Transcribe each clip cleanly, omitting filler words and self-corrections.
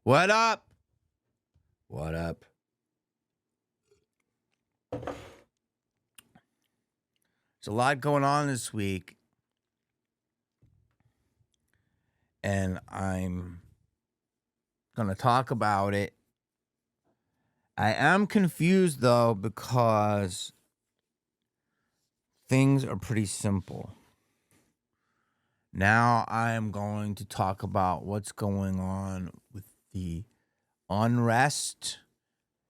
What up? What up? There's a lot going on this week, and I'm going to talk about it. I am confused, though, because things are pretty simple. Now I am going to talk about what's going on with the unrest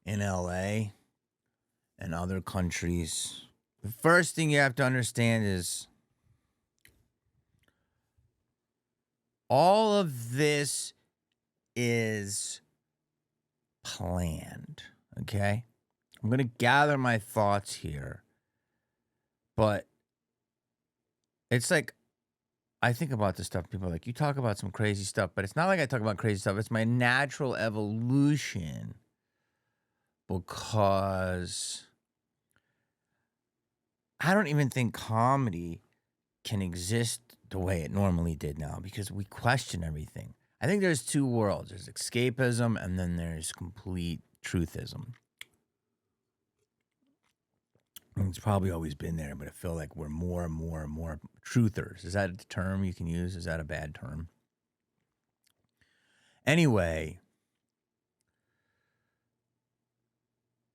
in LA and other countries. The first thing you have to understand is all of this is planned, okay? I'm going to gather my thoughts here, but it's like, I think about this stuff. People are like, you talk about some crazy stuff, but it's not like I talk about crazy stuff. It's my natural evolution because I don't even think comedy can exist the way it normally did now because we question everything. I think there's two worlds. There's escapism and then there's complete truthism. And it's probably always been there, but I feel like we're more and more and more truthers. Is that a term you can use? Is that a bad term? Anyway,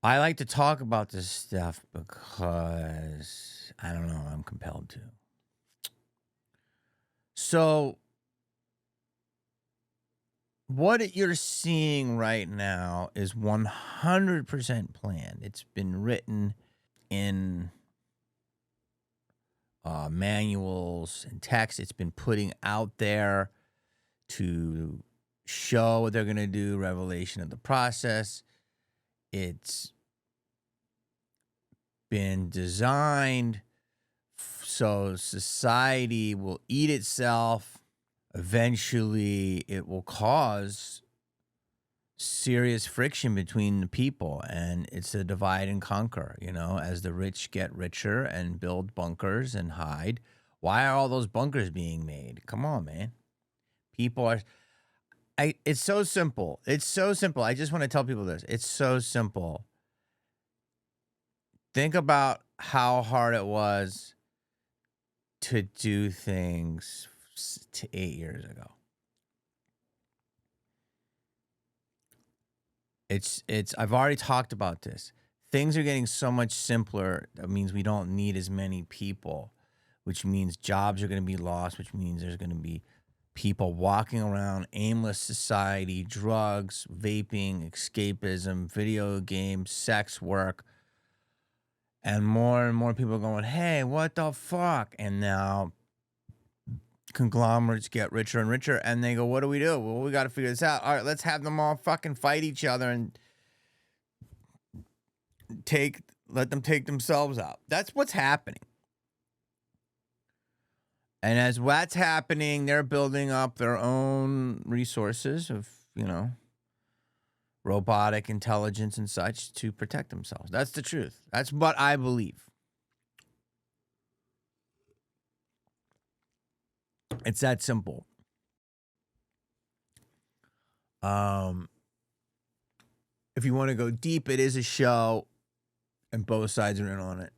I like to talk about this stuff because, I don't know, I'm compelled to. So, what you're seeing right now is 100% planned. It's been written in manuals and text. It's been putting out there to show what they're going to do, revelation of the process. It's been designed so society will eat itself. Eventually, it will cause serious friction between the people, and it's a divide and conquer, you know, as the rich get richer and build bunkers and hide. Why are all those bunkers being made? Come on, man. People are... it's so simple. It's so simple. I just want to tell people this. It's so simple. Think about how hard it was to do things 8 years ago. I've already talked about this. Things are getting so much simpler. That means we don't need as many people, which means jobs are going to be lost, which means there's going to be people walking around, aimless society, drugs, vaping, escapism, video games, sex work. And more people are going, hey, what the fuck? And now conglomerates get richer and richer, and they go, what do? Well, we got to figure this out. All right, let's have them all fucking fight each other and let them take themselves out. That's what's happening. And as what's happening, they're building up their own resources of, you know, robotic intelligence and such to protect themselves. That's the truth. That's what I believe. It's that simple. If you want to go deep, it is a show, and both sides are in on it.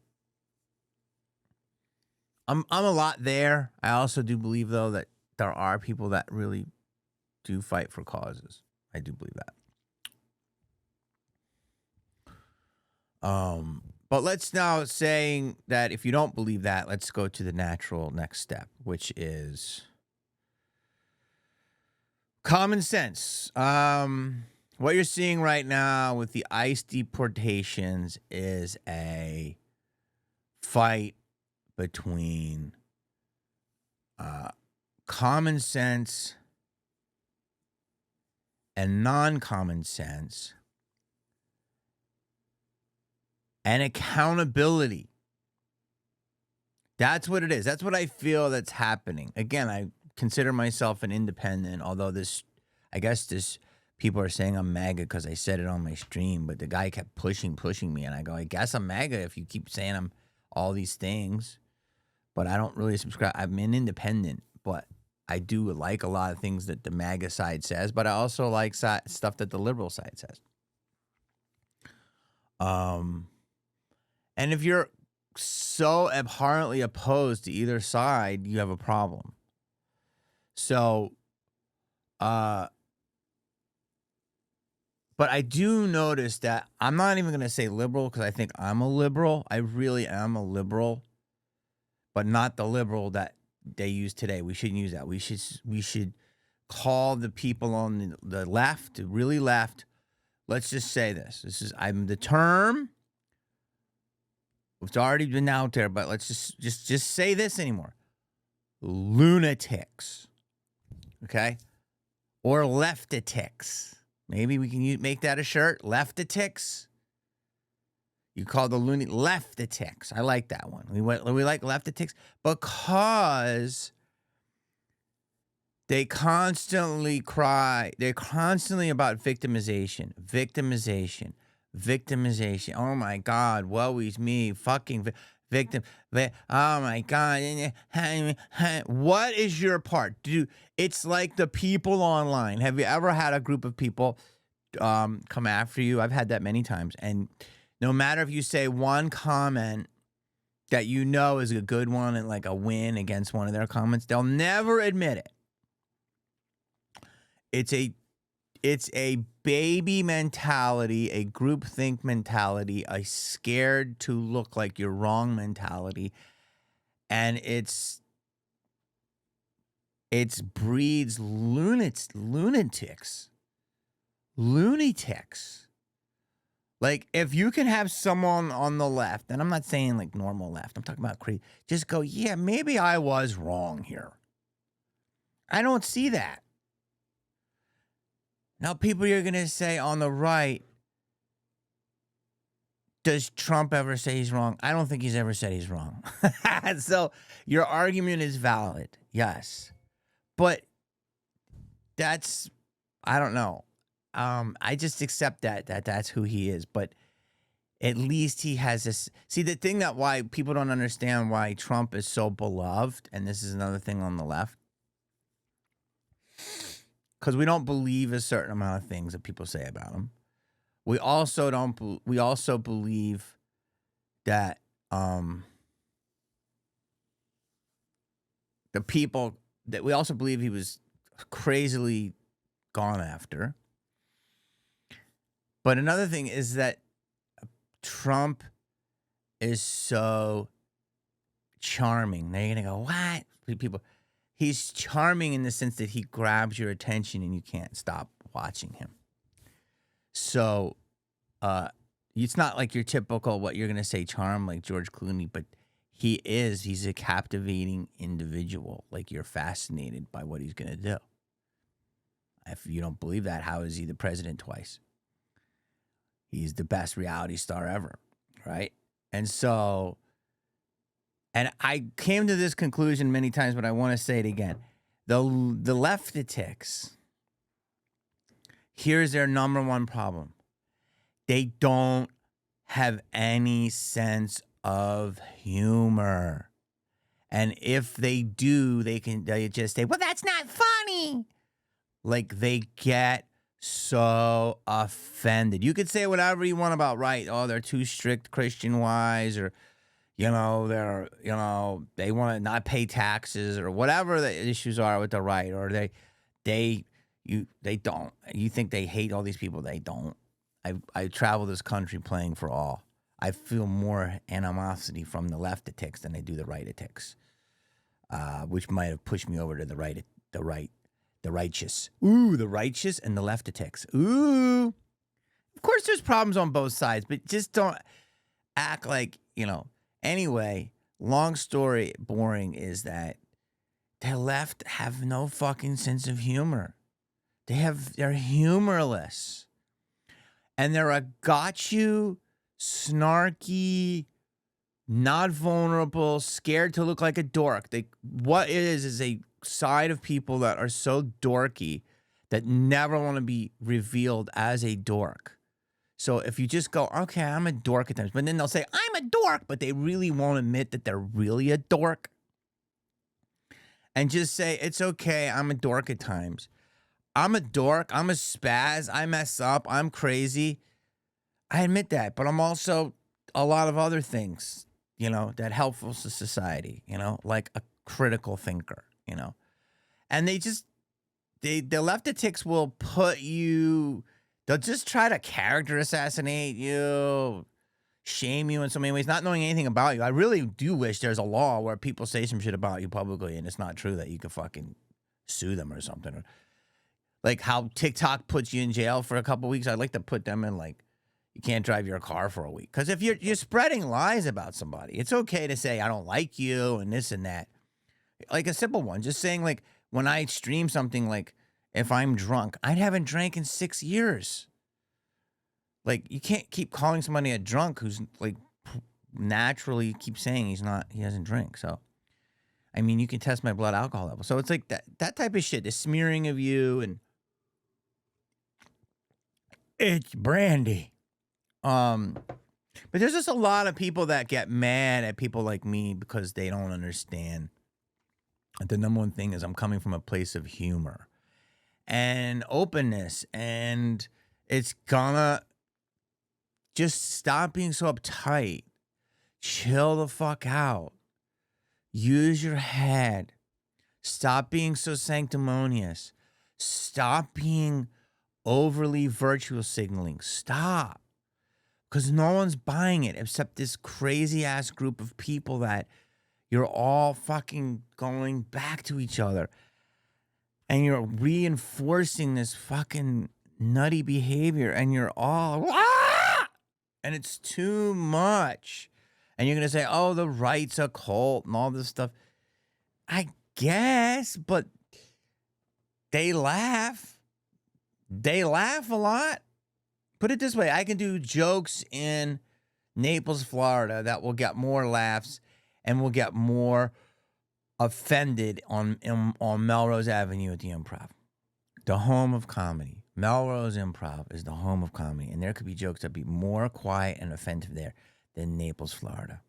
I'm a lot there. I also do believe, though, that there are people that really do fight for causes. I do believe that. But let's now saying that if you don't believe that, let's go to the natural next step, which is common sense. What you're seeing right now with the ICE deportations is a fight between common sense and non-common sense and accountability. That's what it is. That's what I feel that's happening. Again, I consider myself an independent, although people are saying I'm MAGA because I said it on my stream, but the guy kept pushing me, and I go, I guess I'm MAGA if you keep saying I'm all these things, but I don't really subscribe. I'm an independent, but I do like a lot of things that the MAGA side says, but I also like stuff that the liberal side says. And if you're so abhorrently opposed to either side, you have a problem. So, but I do notice that I'm not even going to say liberal because I think I'm a liberal. I really am a liberal, but not the liberal that they use today. We shouldn't use that. We should call the people on the left, really left. Let's just say this. I'm the term. It's already been out there, but let's just say this anymore. Lunatics. Okay? Or leftatics. Maybe we can make that a shirt. Leftatics. You call the loony leftatics. I like that one. We like leftatics because they constantly cry. They're constantly about victimization. Oh my God, woe is me, fucking victim. Oh my God. What is your part? It's like the people online. Have you ever had a group of people come after you? I've had that many times. And no matter if you say one comment that you know is a good one and like a win against one of their comments, they'll never admit it. It's a baby mentality, a groupthink mentality, a scared to look like you're wrong mentality. And it breeds lunatics. Like, if you can have someone on the left, and I'm not saying like normal left, I'm talking about crazy, just go, yeah, maybe I was wrong here. I don't see that. Now, people are going to say on the right, does Trump ever say he's wrong? I don't think he's ever said he's wrong. So your argument is valid, yes. But that's, I don't know. I just accept that's who he is. But at least he has this. See, the thing that why people don't understand why Trump is so beloved, and this is another thing on the left, because we don't believe a certain amount of things that people say about him. We also don't. We also believe that the people that we also believe he was crazily gone after. But another thing is that Trump is so charming. Now you're gonna go, what? People. He's charming in the sense that he grabs your attention and you can't stop watching him. So it's not like your typical, what you're going to say, charm like George Clooney, but he's a captivating individual. Like, you're fascinated by what he's going to do. If you don't believe that, how is he the president twice? He's the best reality star ever, right? And so... And I came to this conclusion many times, but I want to say it again. The leftatics, here's their number one problem. They don't have any sense of humor. And if they do, they just say, well, that's not funny. Like, they get so offended. You could say whatever you want about right. Oh, they're too strict Christian-wise, or... they want to not pay taxes, or whatever the issues are with the right, or they don't. You think they hate all these people? They don't. I travel this country playing for all. I feel more animosity from the leftatics than I do the rightatics, which might have pushed me over to the righteous. Ooh, the righteous and the leftatics. Ooh. Of course, there's problems on both sides, but just don't act like, Anyway, long story, boring, is that the left have no fucking sense of humor. They're humorless. And they're a got you, snarky, not vulnerable, scared to look like a dork. What it is a side of people that are so dorky that never want to be revealed as a dork. So if you just go, okay, I'm a dork at times, but then they'll say, I'm a dork, but they really won't admit that they're really a dork. and just say, it's okay. I'm a dork at times. I'm a dork. I'm a spaz. I mess up. I'm crazy. I admit that, but I'm also a lot of other things, that helpful to society, like a critical thinker, and the leftitics will they'll just try to character assassinate you, shame you in so many ways, not knowing anything about you. I really do wish there's a law where people say some shit about you publicly and it's not true, that you could fucking sue them or something. Or like how TikTok puts you in jail for a couple weeks. I'd like to put them in, like, you can't drive your car for a week. Because if you're spreading lies about somebody, it's okay to say, I don't like you and this and that. Like a simple one, just saying, like, when I stream something, like, if I'm drunk, I haven't drank in 6 years. Like, you can't keep calling somebody a drunk who's, like, naturally keep saying he doesn't drink. So, I mean, you can test my blood alcohol level. So it's like that type of shit, the smearing of you, and it's brandy. But there's just a lot of people that get mad at people like me because they don't understand. The number one thing is I'm coming from a place of humor and openness, and it's gonna just stop being so uptight. Chill the fuck out. Use your head. Stop being so sanctimonious. Stop being overly virtual signaling. Stop. Because no one's buying it except this crazy ass group of people that you're all fucking going back to each other. And you're reinforcing this fucking nutty behavior. And you're all, and it's too much. And you're going to say, oh, the right's a cult and all this stuff. I guess, but they laugh. They laugh a lot. Put it this way, I can do jokes in Naples, Florida that will get more laughs and will get more offended on Melrose Avenue at the Improv, the home of comedy. Melrose Improv is the home of comedy, and there could be jokes that be more quiet and offensive there than Naples, Florida.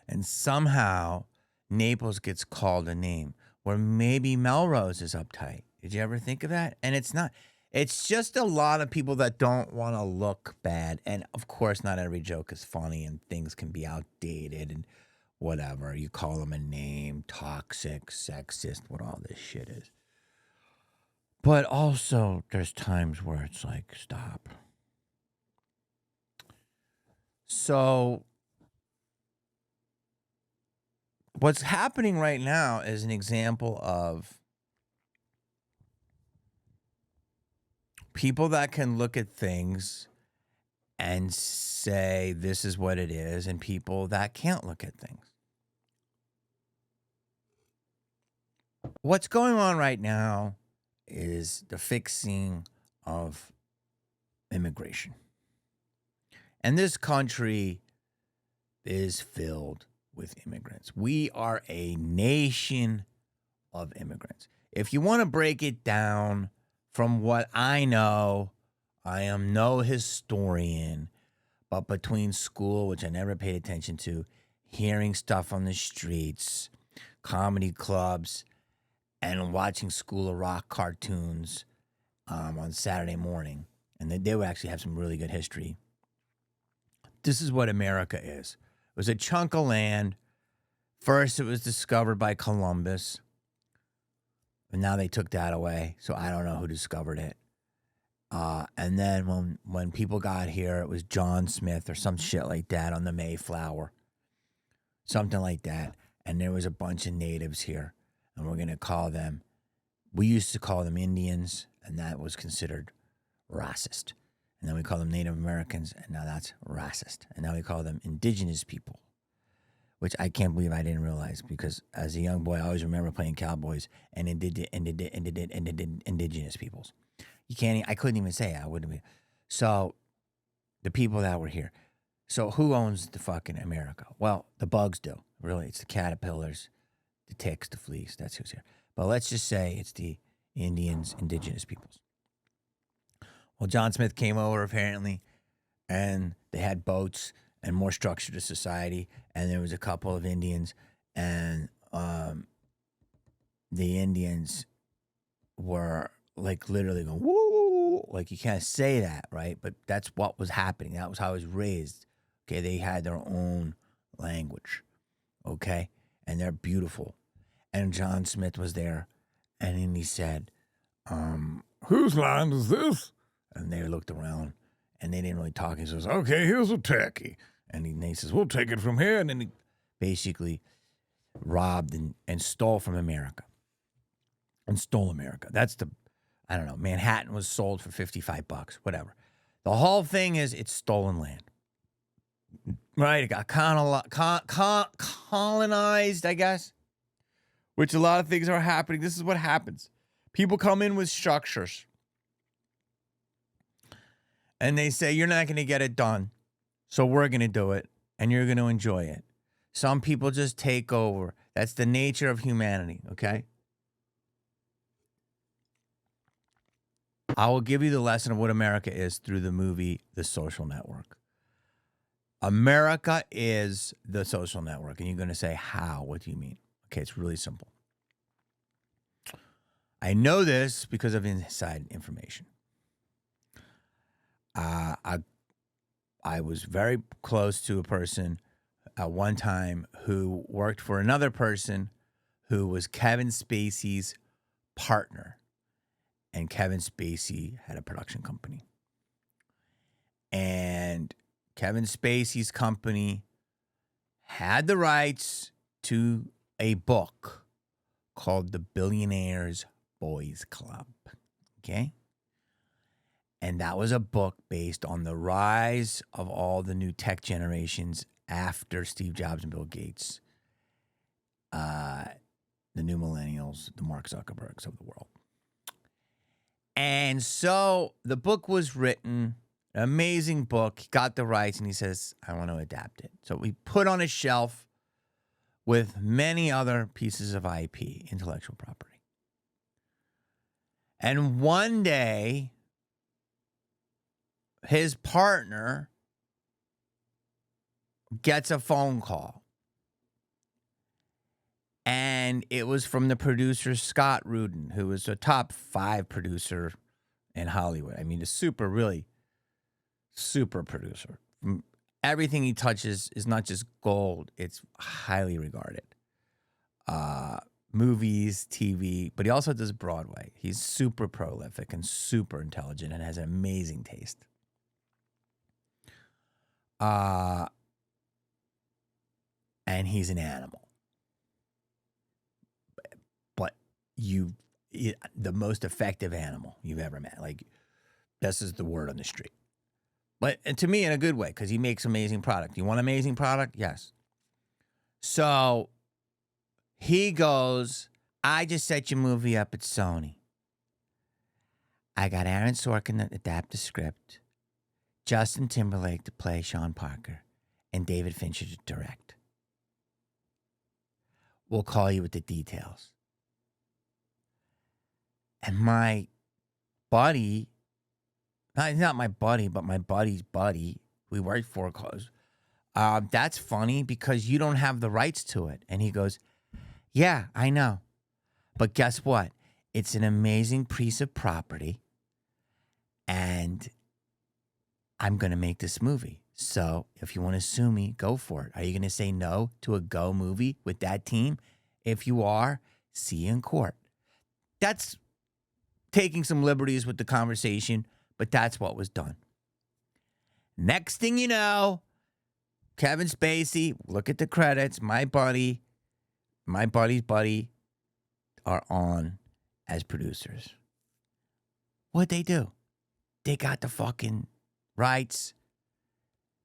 And somehow Naples gets called a name where maybe Melrose is uptight. Did you ever think of that? And it's not. It's just a lot of people that don't want to look bad. And of course, not every joke is funny and things can be outdated and whatever. You call them a name, toxic, sexist, what all this shit is. But also, there's times where it's like, stop. So, what's happening right now is an example of people that can look at things and say this is what it is, and people that can't look at things. What's going on right now is the fixing of immigration. And this country is filled with immigrants. We are a nation of immigrants. If you want to break it down, from what I know, I am no historian, but between school, which I never paid attention to, hearing stuff on the streets, comedy clubs, and watching School of Rock cartoons on Saturday morning, and they would actually have some really good history. This is what America is. It was a chunk of land. First, it was discovered by Columbus. And now they took that away, so I don't know who discovered it. And then when people got here, it was John Smith or some shit like that on the Mayflower. Something like that. And there was a bunch of natives here. And we're going to call them, we used to call them Indians, and that was considered racist. And then we call them Native Americans, and now that's racist. And now we call them indigenous people, which I can't believe I didn't realize, because as a young boy, I always remember playing cowboys and indigenous peoples. I couldn't even say it. I wouldn't be. So the people that were here. So who owns the fucking America? Well, the bugs do. Really, it's the caterpillars, the ticks, the fleas. That's who's here. But let's just say it's the Indians, indigenous peoples. Well, John Smith came over apparently, and they had boats and more structure to society, and there was a couple of Indians, and the Indians were like literally going, woo, like you can't say that, right? But that's what was happening. That was how I was raised. Okay, they had their own language, okay? And they're beautiful. And John Smith was there, and then he said, whose land is this? And they looked around, and they didn't really talk. He says, okay, here's a turkey. And he says, we'll take it from here. And then he basically robbed and stole from America. And stole America. That's I don't know, Manhattan was sold for $55, whatever. The whole thing is it's stolen land. Right? It got colonized, I guess. Which a lot of things are happening. This is what happens. People come in with structures. And they say, you're not going to get it done. So we're going to do it. And you're going to enjoy it. Some people just take over. That's the nature of humanity, okay? I will give you the lesson of what America is through the movie The Social Network. America is the social network. And you're going to say, how? What do you mean? Okay, it's really simple. I know this because of inside information. I was very close to a person at one time who worked for another person who was Kevin Spacey's partner. And Kevin Spacey had a production company. And Kevin Spacey's company had the rights to a book called The Billionaires Boys Club. Okay? And that was a book based on the rise of all the new tech generations after Steve Jobs and Bill Gates. The new millennials, the Mark Zuckerbergs of the world. And so the book was written, an amazing book. He got the rights and he says, I want to adapt it. So we put on a shelf with many other pieces of IP, intellectual property. And one day, his partner gets a phone call. And it was from the producer, Scott Rudin, who was a top 5 producer in Hollywood. I mean, really super producer. Everything he touches is not just gold. It's highly regarded. Movies, TV, but he also does Broadway. He's super prolific and super intelligent and has an amazing taste. And he's an animal. But the most effective animal you've ever met. Like, this is the word on the street. But and to me, in a good way, because he makes amazing product. You want amazing product? Yes. So he goes, I just set your movie up at Sony. I got Aaron Sorkin to adapt the script, Justin Timberlake to play Sean Parker, and David Fincher to direct. We'll call you with the details. And my buddy, not my buddy, but my buddy's buddy, we worked for, goes, that's funny because you don't have the rights to it. And he goes, yeah, I know. But guess what? It's an amazing piece of property. And I'm going to make this movie. So if you want to sue me, go for it. Are you going to say no to a Go movie with that team? If you are, see you in court. That's taking some liberties with the conversation, but that's what was done. Next thing you know, Kevin Spacey, look at the credits, my buddy's buddy are on as producers. What'd they do? They got the fucking rights.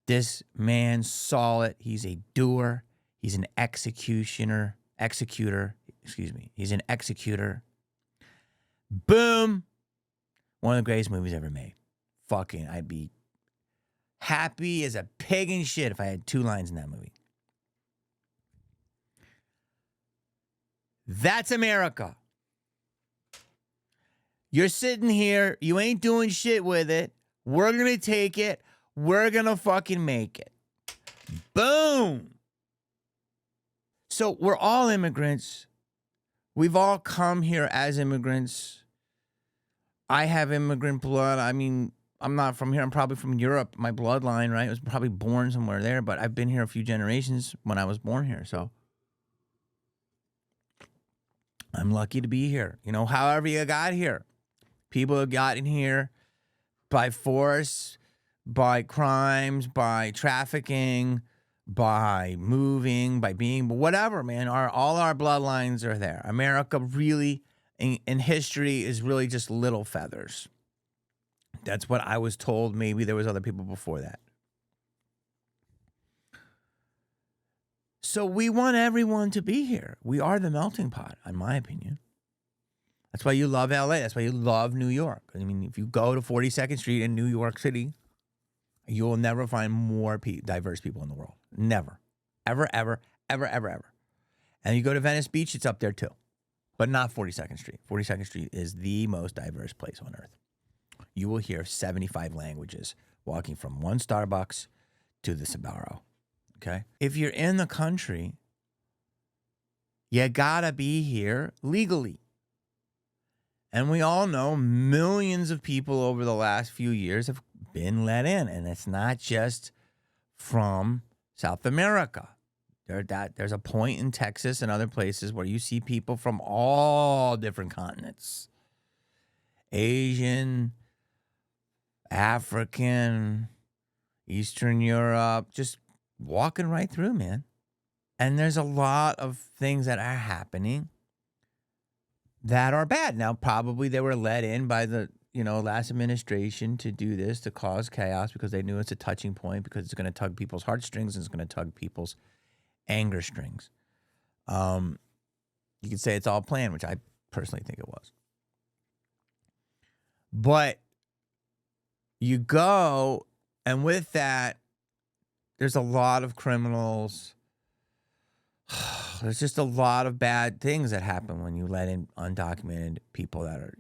This man saw it. He's a doer. He's an executor. He's an executor. Boom. One of the greatest movies ever made. Fucking, I'd be happy as a pig in shit if I had 2 lines in that movie. That's America. You're sitting here. You ain't doing shit with it. We're going to take it. We're going to fucking make it. Boom. So we're all immigrants. We've all come here as immigrants. I have immigrant blood. I mean, I'm not from here. I'm probably from Europe. My bloodline, right? I was probably born somewhere there, but I've been here a few generations when I was born here. So I'm lucky to be here. You know, however you got here. People have gotten here by force, by crimes, by trafficking, by moving, by being, whatever, man. All our bloodlines are there. America really, in history, is really just little feathers. That's what I was told. Maybe there was other people before that. So we want everyone to be here. We are the melting pot, in my opinion. That's why you love LA. That's why you love New York. I mean, if you go to 42nd Street in New York City, you will never find more diverse people in the world. Never. Ever, ever, ever, ever, ever. And you go to Venice Beach, it's up there too. But not 42nd Street. 42nd Street is the most diverse place on earth. You will hear 75 languages walking from one Starbucks to the Sbarro. Okay? If you're in the country, you gotta be here legally. And we all know millions of people over the last few years have been let in. And it's not just from South America. There's a point in Texas and other places where you see people from all different continents. Asian, African, Eastern Europe, just walking right through, man. And there's a lot of things that are happening that are bad. Now, probably they were let in by the, last administration to do this, to cause chaos, because they knew it's a touching point, because it's going to tug people's heartstrings and it's going to tug people's anger strings. You could say it's all planned, which I personally think it was. But you go, and with that, there's a lot of criminals. There's just a lot of bad things that happen when you let in undocumented people that are,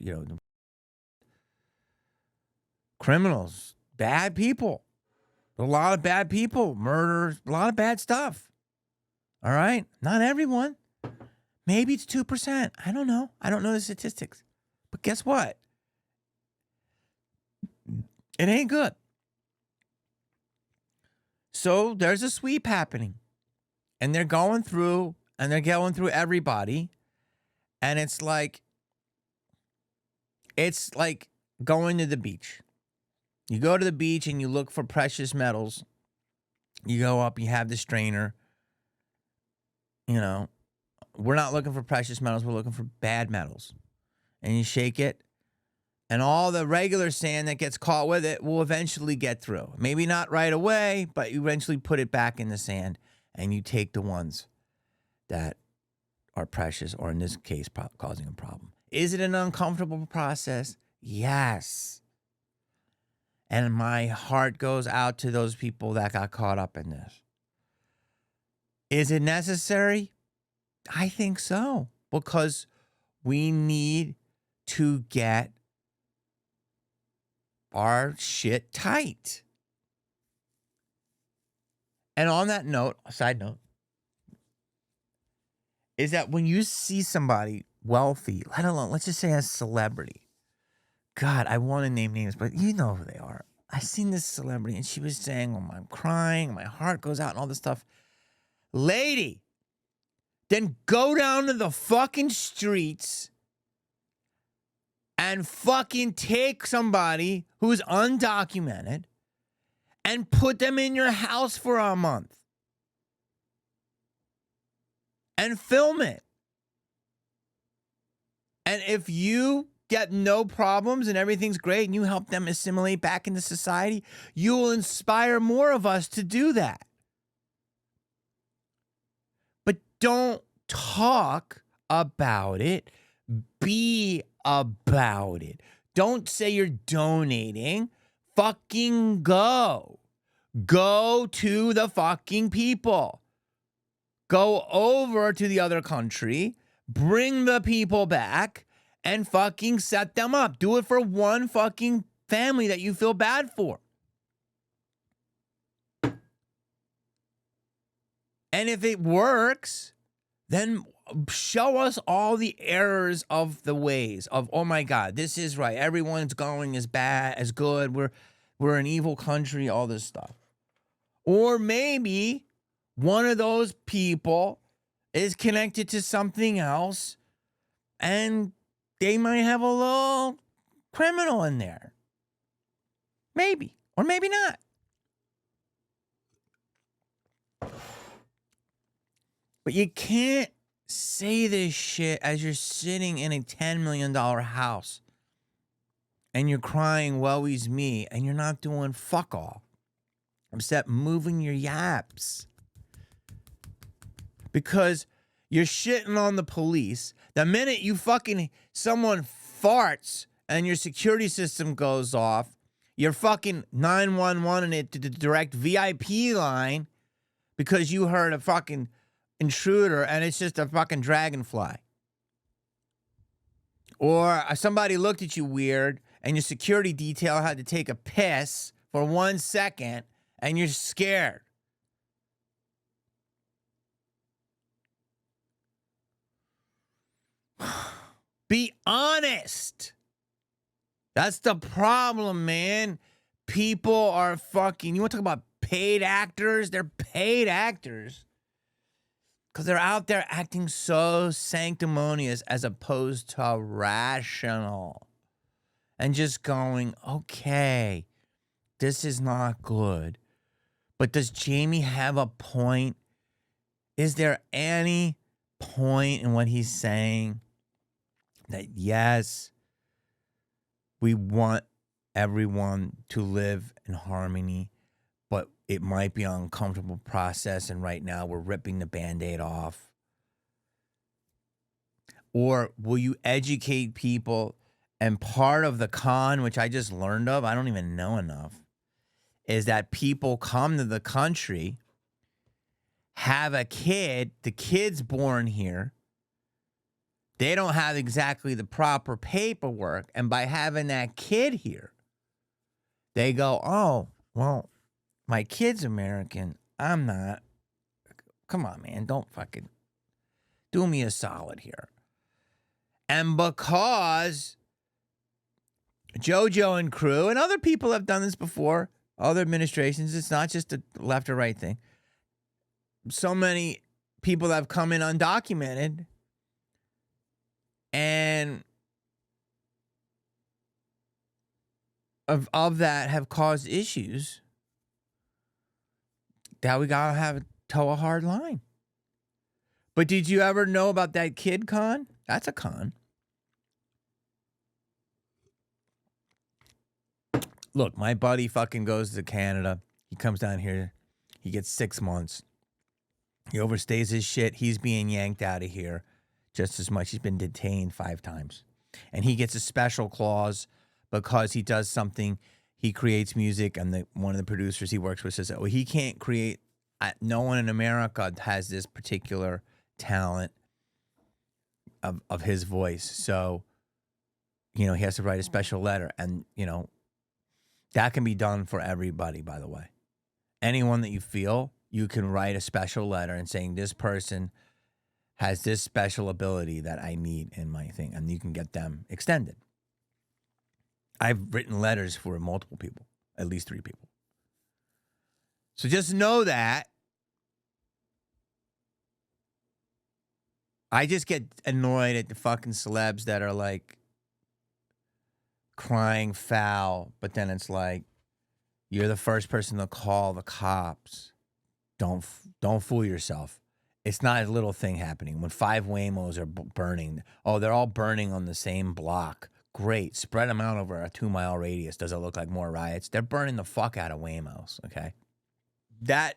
criminals, bad people. A lot of bad people, murders, a lot of bad stuff. All right? Not everyone. Maybe it's 2%. I don't know. I don't know the statistics. But guess what? It ain't good. So there's a sweep happening. And they're going through everybody. And it's like going to the beach. You go to the beach and you look for precious metals. You go up, you have the strainer. We're not looking for precious metals. We're looking for bad metals. And you shake it. And all the regular sand that gets caught with it will eventually get through. Maybe not right away, but you eventually put it back in the sand. And you take the ones that are precious, or in this case, causing a problem. Is it an uncomfortable process? Yes. And my heart goes out to those people that got caught up in this. Is it necessary? I think so. Because we need to get our shit tight. And on that note, a side note, is that when you see somebody wealthy, let alone, let's just say a celebrity. God, I want to name names, but you know who they are. I seen this celebrity and she was saying, oh, I'm crying, my heart goes out and all this stuff. Lady, then go down to the fucking streets and fucking take somebody who's undocumented and put them in your house for a month. And film it. And if you get no problems and everything's great and you help them assimilate back into society, you will inspire more of us to do that. But don't talk about it. Be about it. Don't say you're donating. Fucking go. Go to the fucking people. Go over to the other country, bring the people back, and fucking set them up. Do it for one fucking family that you feel bad for. And if it works, then show us all the errors of the ways of, oh my God, this is right. Everyone's going as bad, as good. We're an evil country, all this stuff. Or maybe one of those people is connected to something else and they might have a little criminal in there. Maybe, or maybe not. But you can't say this shit as you're sitting in a $10 million house and you're crying, woe is me, and you're not doing fuck all except moving your yaps. Because you're shitting on the police. The minute you someone farts and your security system goes off, you're fucking 911 it to the direct VIP line because you heard a fucking intruder and it's just a fucking dragonfly. Or somebody looked at you weird and your security detail had to take a piss for 1 second and you're scared. Be honest. That's the problem, man. People are fucking, you want to talk about paid actors? They're paid actors because they're out there acting so sanctimonious as opposed to rational and just going, okay, this is not good. But does Jamie have a point? Is there any point in what he's saying? That yes, we want everyone to live in harmony, but it might be an uncomfortable process, and right now we're ripping the Band-Aid off. Or will you educate people? And part of the con, which I just learned of, I don't even know enough, is that people come to the country, have a kid, the kid's born here, they don't have exactly the proper paperwork. And by having that kid here, they go, oh, well, my kid's American. I'm not. Come on, man. Don't fucking do me a solid here. And because JoJo and crew and other people have done this before, other administrations, it's not just a left or right thing. So many people that have come in undocumented and of that have caused issues that we gotta toe a hard line. But did you ever know about that kid con? That's a con. Look, my buddy fucking goes to Canada. He comes down here. He gets 6 months. He overstays his shit. He's being yanked out of here just as much. He's been detained 5 times. And he gets a special clause because he does something. He creates music, and one of the producers he works with says, oh, he can't create. No one in America has this particular talent of his voice. So, he has to write a special letter. And, that can be done for everybody, by the way. Anyone that you feel, you can write a special letter and saying this person has this special ability that I need in my thing, and you can get them extended. I've written letters for multiple people, at least 3 people. So just know that. I just get annoyed at the fucking celebs that are like crying foul, but then it's like, you're the first person to call the cops. Don't fool yourself. It's not a little thing happening. When 5 Waymos are burning, they're all burning on the same block. Great. Spread them out over a 2-mile radius. Does it look like more riots? They're burning the fuck out of Waymos, okay? That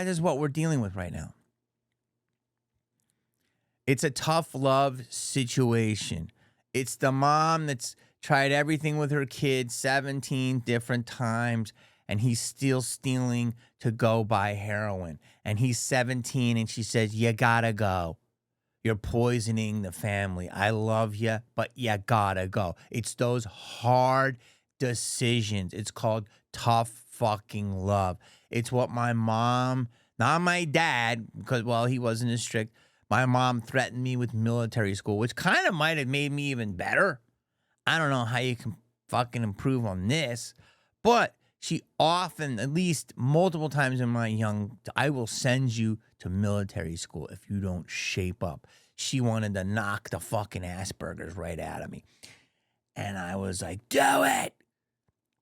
is what we're dealing with right now. It's a tough love situation. It's the mom that's tried everything with her kids 17 different times, and he's still stealing to go buy heroin. And he's 17, and she says, you gotta go. You're poisoning the family. I love you, but you gotta go. It's those hard decisions. It's called tough fucking love. It's what my mom, not my dad, because, he wasn't as strict, My mom threatened me with military school, which kind of might have made me even better. I don't know how you can fucking improve on this, but she often, at least multiple times in my I will send you to military school if you don't shape up. She wanted to knock the fucking Asperger's right out of me. And I was like, do it.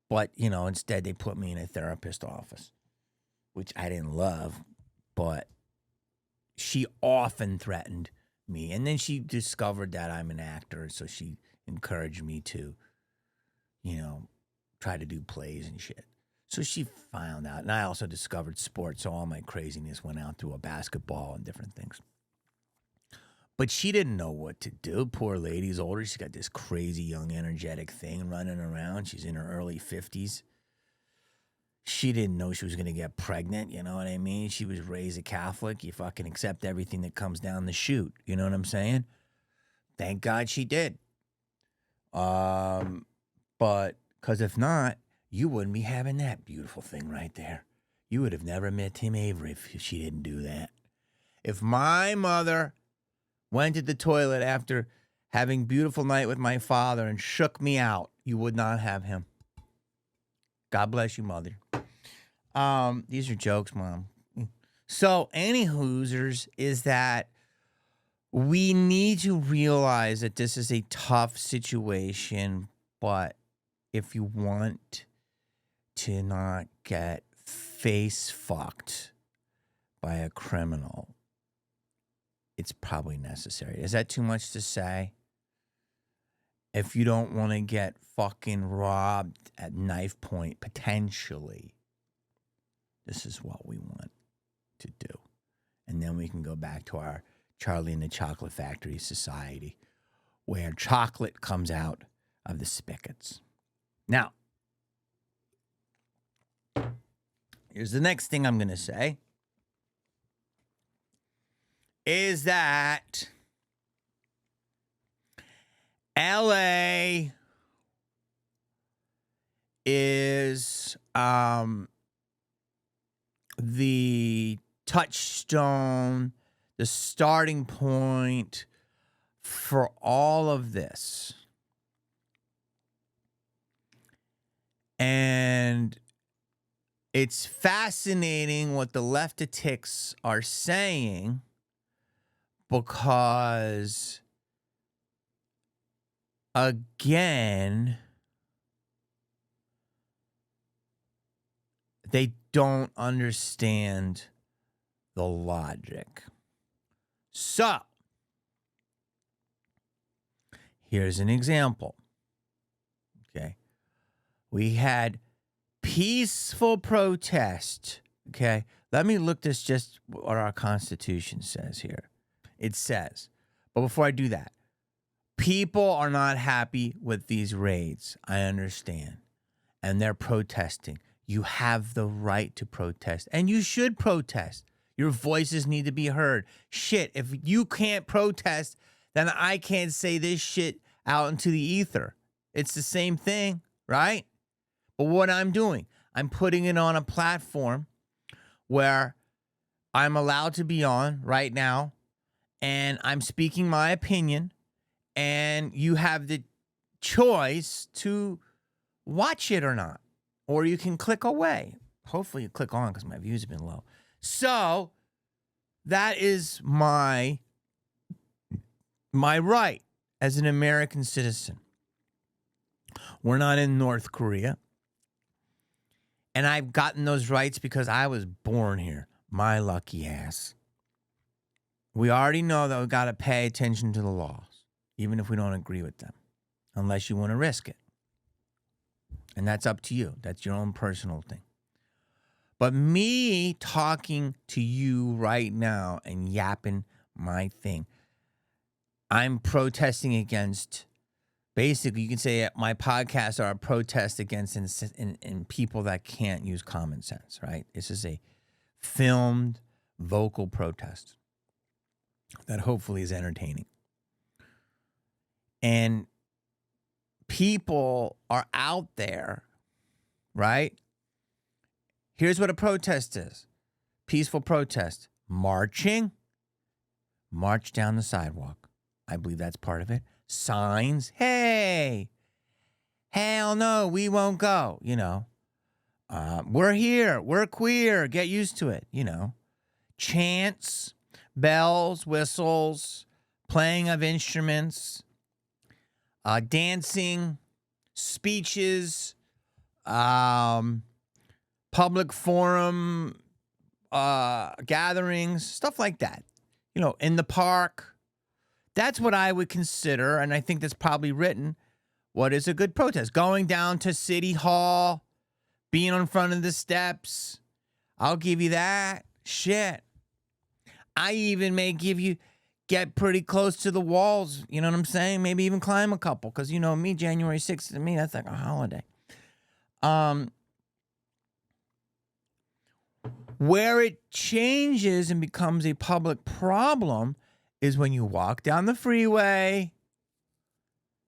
But, instead they put me in a therapist office, which I didn't love, but she often threatened me. And then she discovered that I'm an actor, so she encouraged me to, try to do plays and shit. So she found out. And I also discovered sports, so all my craziness went out through a basketball and different things. But she didn't know what to do. Poor lady's older. She's got this crazy young energetic thing running around. She's in her early 50s. She didn't know she was going to get pregnant, you know what I mean? She was raised a Catholic. You fucking accept everything that comes down the chute. You know what I'm saying? Thank God she did. But, because if not, you wouldn't be having that beautiful thing right there. You would have never met Tim Avery if she didn't do that. If my mother went to the toilet after having a beautiful night with my father and shook me out, you would not have him. God bless you, Mother. These are jokes, Mom. So, any hoosers is that we need to realize that this is a tough situation, but if you want to not get face fucked by a criminal, it's probably necessary. Is that too much to say? If you don't want to get fucking robbed at knife point, potentially, this is what we want to do. And then we can go back to our Charlie and the Chocolate Factory society, where chocolate comes out of the spigots. Now, here's the next thing I'm going to say. Is that LA is the touchstone, the starting point for all of this. And it's fascinating what the leftitics are saying, because, again, they don't understand the logic. So, here's an example. Okay. We had peaceful protest. Okay. Let me look this just what our Constitution says here. It says, but before I do that, people are not happy with these raids. I understand. And they're protesting. You have the right to protest. And you should protest. Your voices need to be heard. Shit, if you can't protest, then I can't say this shit out into the ether. It's the same thing, right? But what I'm doing, I'm putting it on a platform where I'm allowed to be on right now, and I'm speaking my opinion, and you have the choice to watch it or not. Or you can click away. Hopefully you click on, because my views have been low. So that is my right as an American citizen. We're not in North Korea. And I've gotten those rights because I was born here. My lucky ass. We already know that we've got to pay attention to the laws, even if we don't agree with them, unless you want to risk it. And that's up to you. That's your own personal thing. But me talking to you right now and yapping my thing, I'm protesting against, basically, you can say my podcasts are a protest against in people that can't use common sense, right? This is a filmed vocal protest that hopefully is entertaining. And people are out there, right? Here's what a protest is. Peaceful protest. Marching march down the sidewalk. I believe that's part of it. Signs. Hey, hell no, we won't go. We're here. We're queer. Get used to it. Chants, bells, whistles, playing of instruments, dancing, speeches, public forum gatherings, stuff like that. In the park. That's what I would consider, and I think that's probably written, what is a good protest. Going down to City Hall, being in front of the steps. I'll give you that. Shit. I even may get pretty close to the walls. You know what I'm saying? Maybe even climb a couple. Because me, January 6th, to me, that's like a holiday. Where it changes and becomes a public problem is when you walk down the freeway,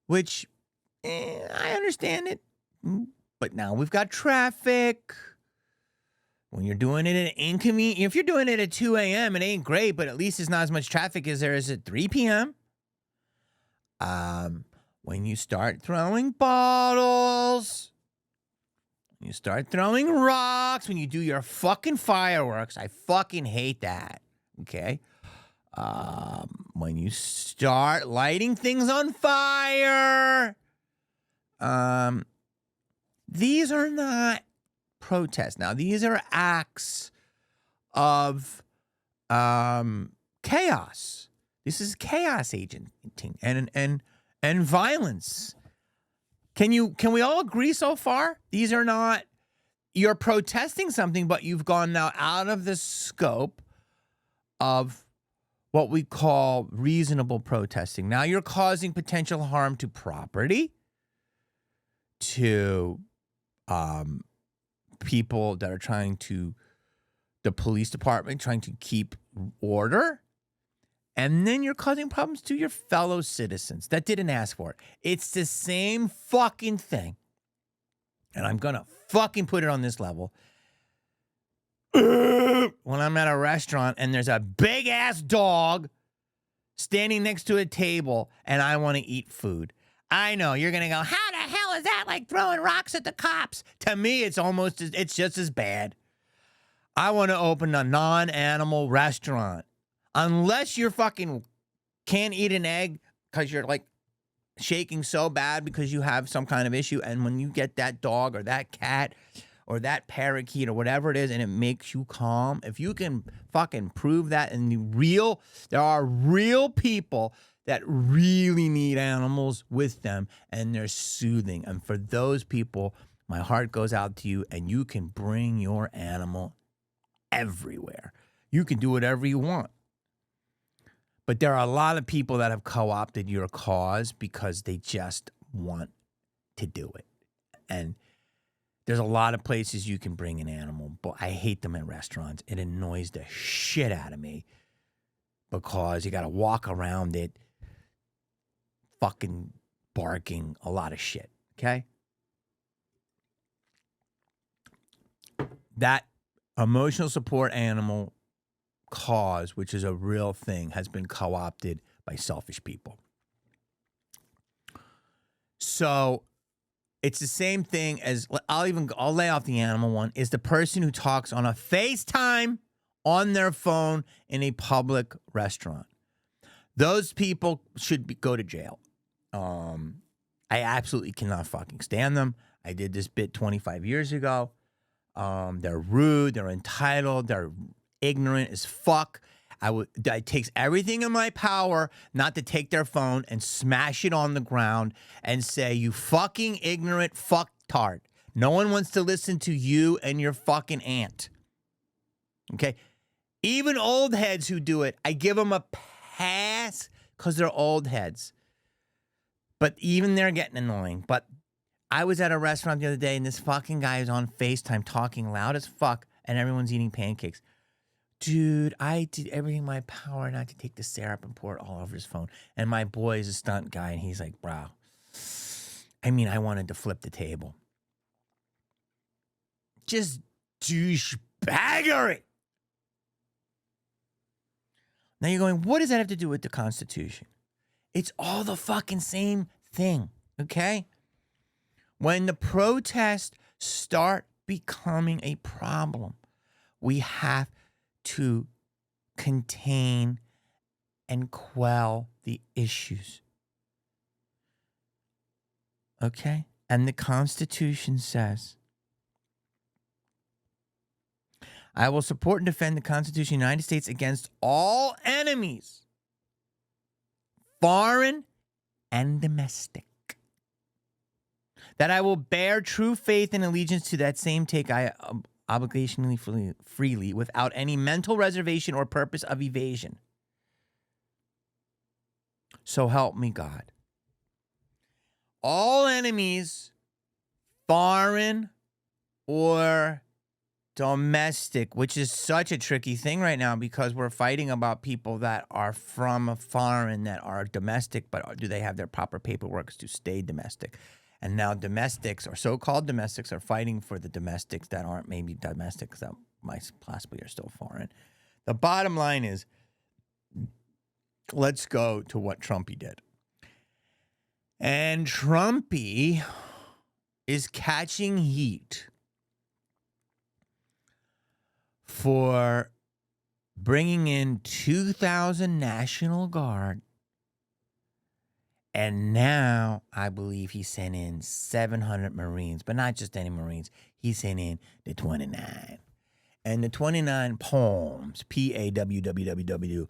which I understand it. But now we've got traffic. When you're doing it at inconvenient, if you're doing it at 2 a.m., it ain't great, but at least there's not as much traffic as there is at 3 p.m. When you start throwing bottles, when you start throwing rocks, when you do your fucking fireworks, I fucking hate that. Okay? When you start lighting things on fire, these are not protests. Now, these are acts of chaos. This is chaos agenting and violence. Can we all agree so far? These are not, you're protesting something, but you've gone now out of the scope of what we call reasonable protesting. Now you're causing potential harm to property, to people that are the police department trying to keep order, and then you're causing problems to your fellow citizens that didn't ask for it. It's the same fucking thing. And I'm gonna fucking put it on this level. When I'm at a restaurant and there's a big ass dog standing next to a table and I want to eat food. I know you're gonna go, how the hell is that like throwing rocks at the cops? To me, it's just as bad. I want to open a non-animal restaurant. Unless you're fucking can't eat an egg because you're like shaking so bad because you have some kind of issue. And when you get that dog or that cat or that parakeet or whatever it is, and it makes you calm, if you can fucking prove that, and there are real people that really need animals with them, and they're soothing. And for those people, my heart goes out to you, and you can bring your animal everywhere. You can do whatever you want. But there are a lot of people that have co-opted your cause because they just want to do it. And there's a lot of places you can bring an animal, but I hate them at restaurants. It annoys the shit out of me because you got to walk around it fucking barking a lot of shit, okay? That emotional support animal cause, which is a real thing, has been co-opted by selfish people. So it's the same thing as, I'll lay off the animal one, is the person who talks on a FaceTime on their phone in a public restaurant. Those people should go to jail. I absolutely cannot fucking stand them. I did this bit 25 years ago. They're rude, they're entitled, they're ignorant as fuck. It takes everything in my power not to take their phone and smash it on the ground and say, you fucking ignorant fucktard. No one wants to listen to you and your fucking aunt. Okay? Even old heads who do it, I give them a pass because they're old heads. But even they're getting annoying. But I was at a restaurant the other day and this fucking guy is on FaceTime talking loud as fuck and everyone's eating pancakes. Dude, I did everything in my power not to take the syrup and pour it all over his phone. And my boy is a stunt guy, and he's like, bro, I wanted to flip the table. Just douchebaggery. Now you're going, what does that have to do with the Constitution? It's all the fucking same thing, okay? When the protests start becoming a problem, we have to contain and quell the issues. Okay? And the Constitution says, I will support and defend the Constitution of the United States against all enemies, foreign and domestic. That I will bear true faith and allegiance to that same take I obligationally freely without any mental reservation or purpose of evasion. So help me God. All enemies, foreign or domestic, which is such a tricky thing right now because we're fighting about people that are from foreign that are domestic, but do they have their proper paperwork to stay domestic? And now domestics or so-called domestics are fighting for the domestics that aren't maybe domestics that might possibly are still foreign. The bottom line is, let's go to what Trumpy did. And Trumpy is catching heat for bringing in 2,000 National Guard. And now I believe he sent in 700 Marines, but not just any Marines. He sent in the 29. And the 29 Palms, PAWWWWLM,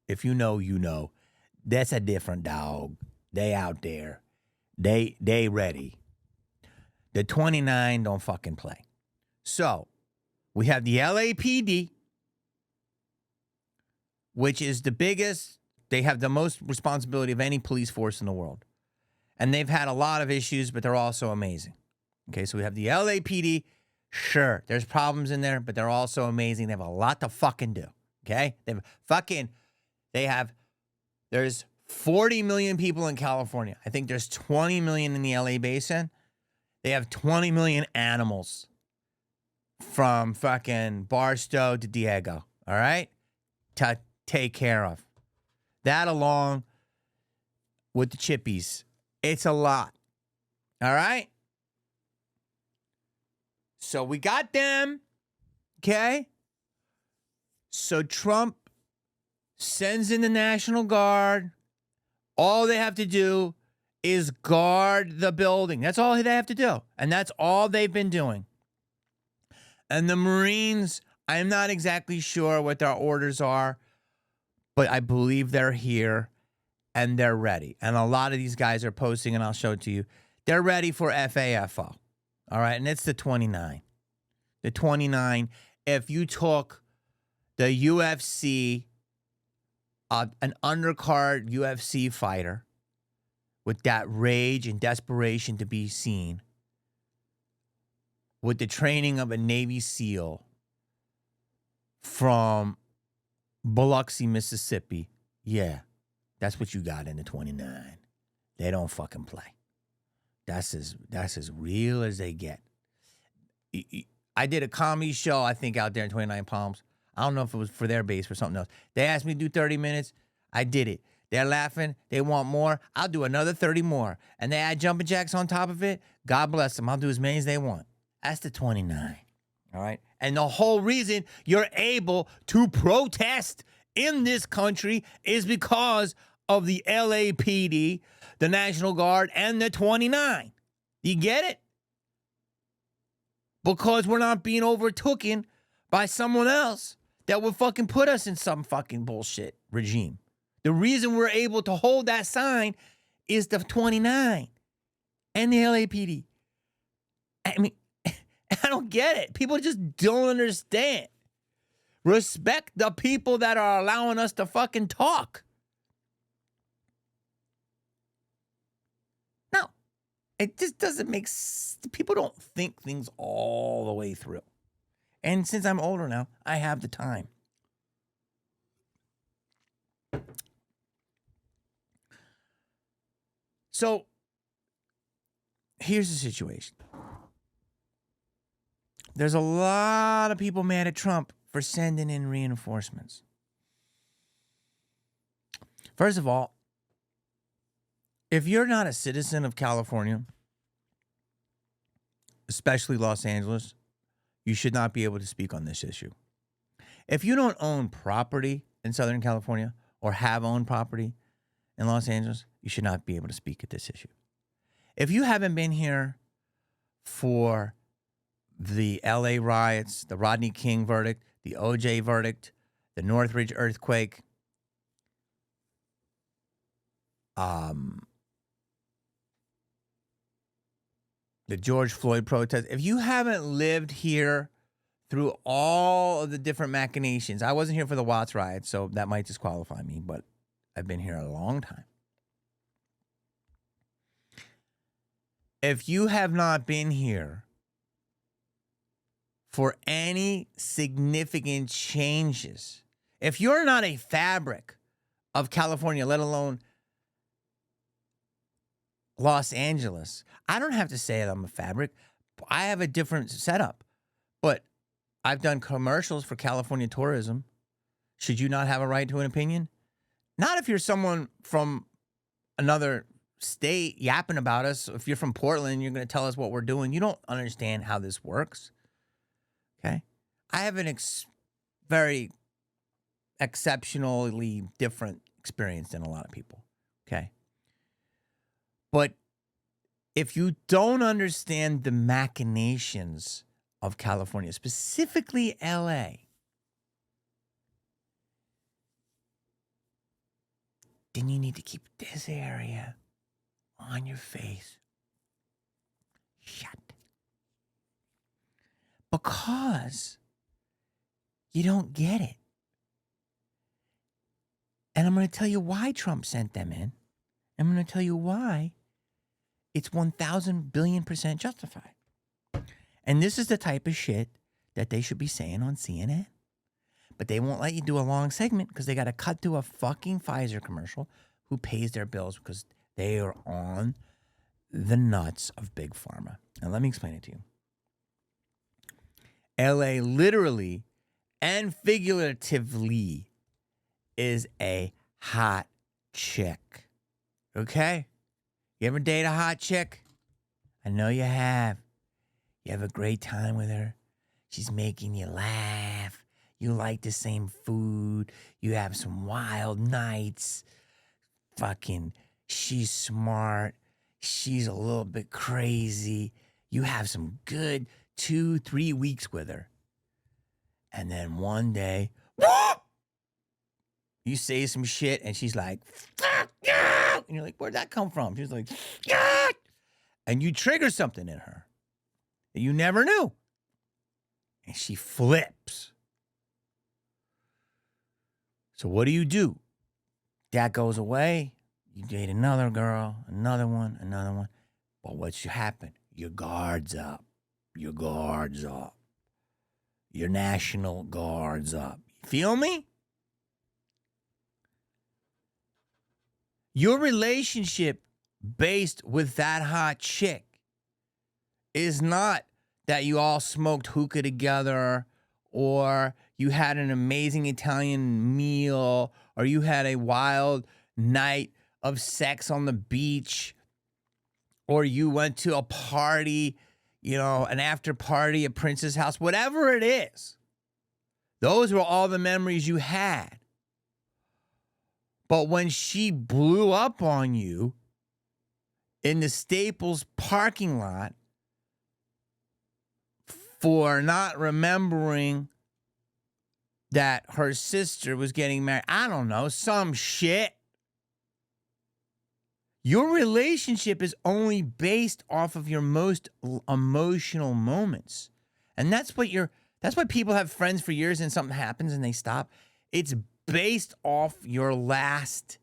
if you know, you know. That's a different dog. They out there. They ready. The 29 don't fucking play. So, we have the LAPD, which is the biggest. They have the most responsibility of any police force in the world. And they've had a lot of issues, but they're also amazing. Okay, so we have the LAPD. Sure, there's problems in there, but they're also amazing. They have a lot to fucking do. Okay? There's 40 million people in California. I think there's 20 million in the LA basin. They have 20 million animals from fucking Barstow to Diego. All right? To take care of. That along with the chippies. It's a lot. All right? So we got them. Okay? So Trump sends in the National Guard. All they have to do is guard the building. That's all they have to do. And that's all they've been doing. And the Marines, I'm not exactly sure what their orders are, but I believe they're here and they're ready. And a lot of these guys are posting, and I'll show it to you. They're ready for FAFO. All right. And it's the 29. The 29. If you took the UFC, an undercard UFC fighter with that rage and desperation to be seen, with the training of a Navy SEAL from Biloxi, Mississippi, yeah, that's what you got in the 29. They don't fucking play. That's as real as they get. I did a comedy show, I think, out there in 29 Palms. I don't know if it was for their base or something else. They asked me to do 30 minutes. I did it. They're laughing. They want more. I'll do another 30 more. And they add jumping jacks on top of it. God bless them. I'll do as many as they want. That's the 29. All right? And the whole reason you're able to protest in this country is because of the LAPD, the National Guard, and the 29. You get it? Because we're not being overtaken by someone else that would fucking put us in some fucking bullshit regime. The reason we're able to hold that sign is the 29 and the LAPD. I mean, I don't get it. People just don't understand. Respect the people that are allowing us to fucking talk. No, it just doesn't make sense. People don't think things all the way through. And since I'm older now, I have the time. So, here's the situation. There's a lot of people mad at Trump for sending in reinforcements. First of all, if you're not a citizen of California, especially Los Angeles, you should not be able to speak on this issue. If you don't own property in Southern California or have owned property in Los Angeles, you should not be able to speak at this issue. If you haven't been here for the LA riots, the Rodney King verdict, the OJ verdict, the Northridge earthquake, the George Floyd protest, if you haven't lived here through all of the different machinations, I wasn't here for the Watts riot, so that might disqualify me, but I've been here a long time. If you have not been here for any significant changes, if you're not a fabric of California, let alone Los Angeles, I don't have to say that I'm a fabric. I have a different setup, but I've done commercials for California tourism. Should you not have a right to an opinion? Not if you're someone from another state yapping about us. If you're from Portland, you're going to tell us what we're doing. You don't understand how this works. Okay? I have an very exceptionally different experience than a lot of people. Okay? But if you don't understand the machinations of California, specifically LA, then you need to keep this area on your face shut. Because you don't get it. And I'm going to tell you why Trump sent them in. I'm going to tell you why it's 1,000 billion% justified. And this is the type of shit that they should be saying on CNN. But they won't let you do a long segment because they got to cut to a fucking Pfizer commercial who pays their bills because they are on the nuts of Big Pharma. Now, let me explain it to you. LA literally and figuratively is a hot chick. Okay? You ever date a hot chick? I know you have. You have a great time with her. She's making you laugh. You like the same food. You have some wild nights. Fucking, she's smart. She's a little bit crazy. You have some good 2-3 weeks with her. And then one day, whoop! You say some shit and she's like, fuck you! And you're like, where'd that come from? She's like, yeah! And you trigger something in her that you never knew. And she flips. So what do? That goes away. You date another girl, another one. But what should happen? Your guard's up. Your guard's up. Your National Guard's up. You feel me? Your relationship based with that hot chick is not that you all smoked hookah together or you had an amazing Italian meal or you had a wild night of sex on the beach or you went to a party, an after party at Prince's house, whatever it is. Those were all the memories you had. But when she blew up on you in the Staples parking lot for not remembering that her sister was getting married, I don't know, some shit. Your relationship is only based off of your most emotional moments. And that's why people have friends for years and something happens and they stop. It's based off your last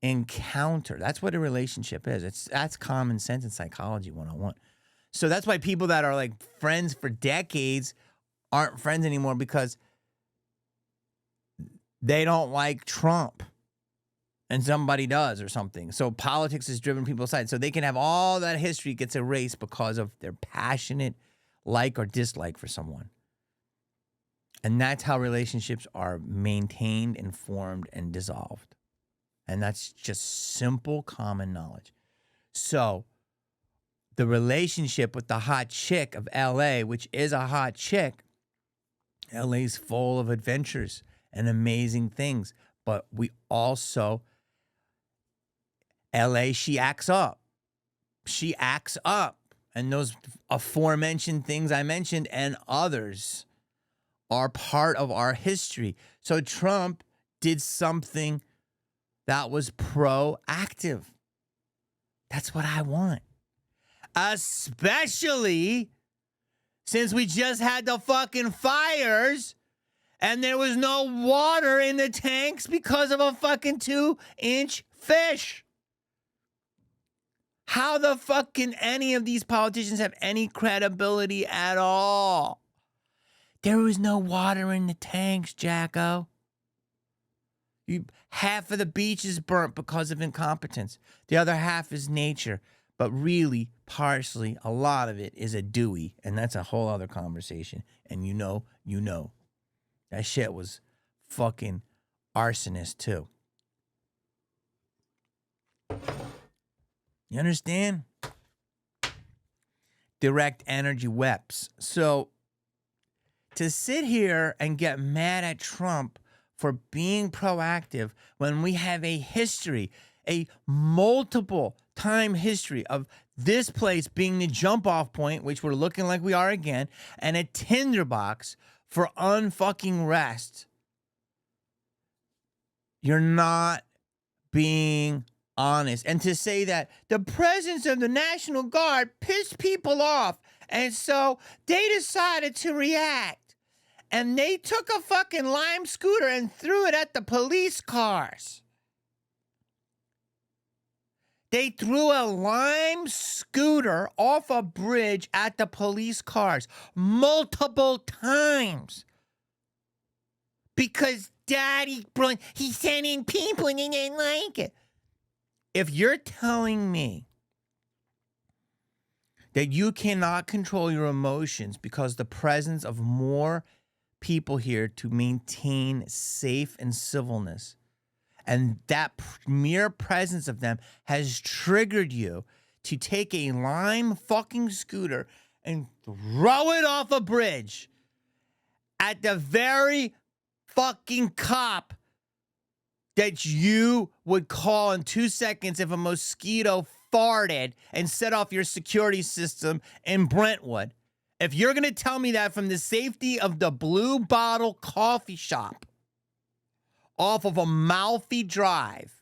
encounter. That's what a relationship is. That's common sense and psychology 101. So that's why people that are like friends for decades aren't friends anymore because they don't like Trump and somebody does or something. So politics has driven people aside. So they can have all that history gets erased because of their passionate like or dislike for someone. And that's how relationships are maintained and formed and dissolved. And that's just simple common knowledge. So the relationship with the hot chick of LA, which is a hot chick, LA's full of adventures and amazing things. But we also, LA, she acts up. She acts up. And those aforementioned things I mentioned and others are part of our history. So Trump did something that was proactive. That's what I want. Especially since we just had the fucking fires and there was no water in the tanks because of a fucking 2-inch fish. How the fuck can any of these politicians have any credibility at all? There was no water in the tanks, Jacko. Half of the beach is burnt because of incompetence. The other half is nature. But really, partially, a lot of it is a Dewey. And that's a whole other conversation. And you know. That shit was fucking arsonist, too. You understand? Direct energy weps. So to sit here and get mad at Trump for being proactive when we have a history, a multiple time history of this place being the jump off point, which we're looking like we are again, and a tinderbox for unfucking rest. You're not being honest. And to say that the presence of the National Guard pissed people off, and so they decided to react. And they took a fucking lime scooter and threw it at the police cars. They threw a lime scooter off a bridge at the police cars multiple times. Because Daddy Brun, he's sending people and they didn't like it. If you're telling me that you cannot control your emotions because the presence of more people here to maintain safe and civilness, and that mere presence of them has triggered you to take a lime fucking scooter and throw it off a bridge at the very fucking cop that you would call in 2 seconds if a mosquito farted and set off your security system in Brentwood. If you're going to tell me that from the safety of the Blue Bottle coffee shop off of Amalfi Drive,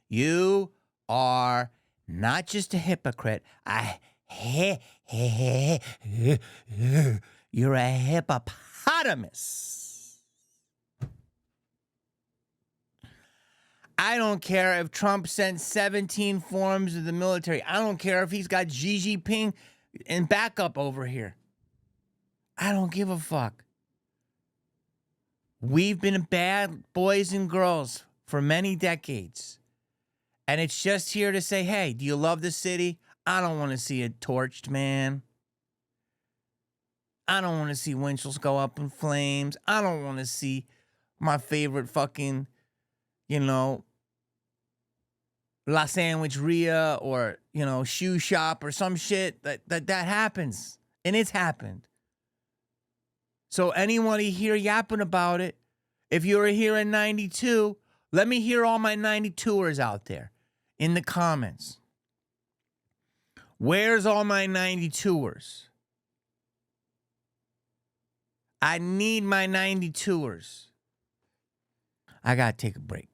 you are not just a hypocrite. You're a hippopotamus. I don't care if Trump sent 17 forms of the military. I don't care if he's got Xi Jinping in backup over here. I don't give a fuck. We've been bad boys and girls for many decades. And it's just here to say, hey, do you love the city? I don't want to see it torched, man. I don't want to see Winchell's go up in flames. I don't want to see my favorite fucking, La Sandwicheria or, shoe shop or some shit. That happens. And it's happened. So anybody here yapping about it, if you were here in 92, let me hear all my 92ers out there in the comments. Where's all my 92ers? I need my 92ers. I gotta take a break.